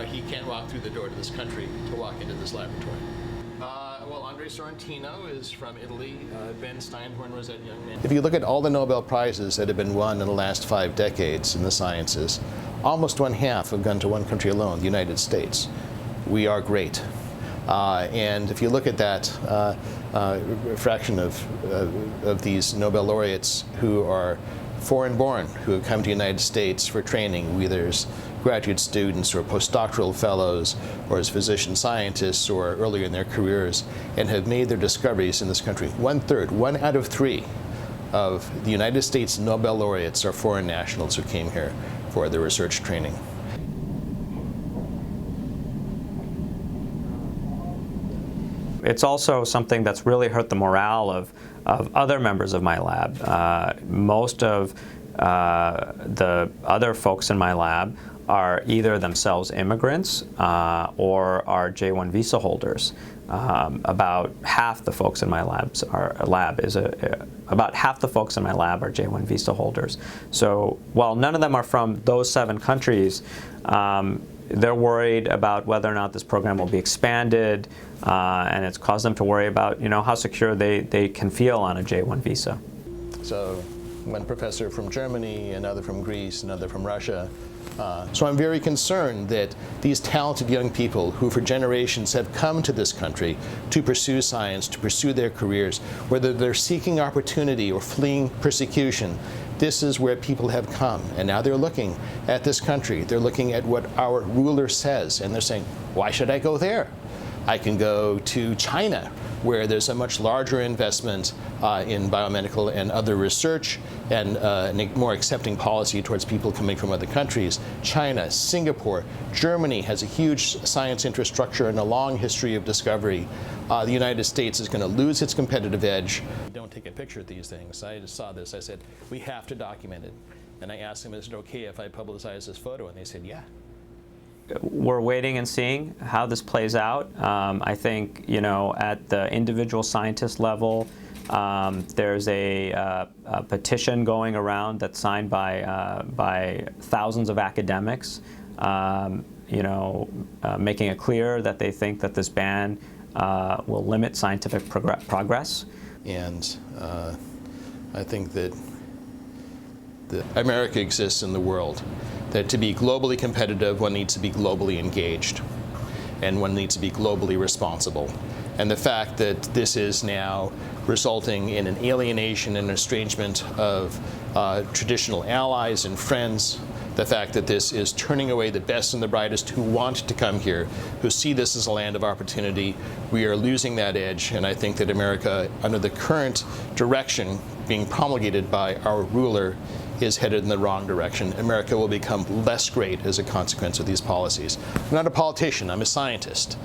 he can't walk through the door to this country to walk into this laboratory. Well, Andre Sorrentino is from Italy. Ben Steinhorn was that young man. If you look at all the Nobel Prizes that have been won in the last 5 decades in the sciences, almost 1/2 have gone to one country alone, the United States. We are great. And if you look at that fraction of these Nobel laureates who are foreign-born, who have come to the United States for training, whether as graduate students or postdoctoral fellows or as physician scientists or earlier in their careers, and have made their discoveries in this country. 1/3, 1 out of 3 of the United States Nobel laureates are foreign nationals who came here for their research training. It's also something that's really hurt the morale of other members of my lab. Most of the other folks in my lab are either themselves immigrants or are J-1 visa holders. About half the folks in my about half the folks in my lab are J-1 visa holders. So while none of them are from those 7 countries, they're worried about whether or not this program will be expanded, and it's caused them to worry about, how secure they can feel on a J-1 visa. So one professor from Germany, another from Greece, another from Russia. So I'm very concerned that these talented young people who for generations have come to this country to pursue science, to pursue their careers, whether they're seeking opportunity or fleeing persecution, this is where people have come. And now they're looking at this country. They're looking at what our ruler says, and they're saying, why should I go there? I can go to China, where there's a much larger investment in biomedical and other research and a more accepting policy towards people coming from other countries. China, Singapore, Germany has a huge science infrastructure and a long history of discovery. The United States is going to lose its competitive edge. Don't take a picture of these things. I just saw this. I said, we have to document it. And I asked them, is it okay if I publicize this photo? And they said, yeah. We're waiting and seeing how this plays out. I think, at the individual scientist level, there's a petition going around that's signed by thousands of academics, making it clear that they think that this ban will limit scientific progress. And I think that America exists in the world. That to be globally competitive, one needs to be globally engaged, and one needs to be globally responsible. And the fact that this is now resulting in an alienation and estrangement of traditional allies and friends, the fact that this is turning away the best and the brightest who want to come here, who see this as a land of opportunity, we are losing that edge. And I think that America, under the current direction being promulgated by our ruler, is headed in the wrong direction. America will become less great as a consequence of these policies. I'm not a politician, I'm a scientist.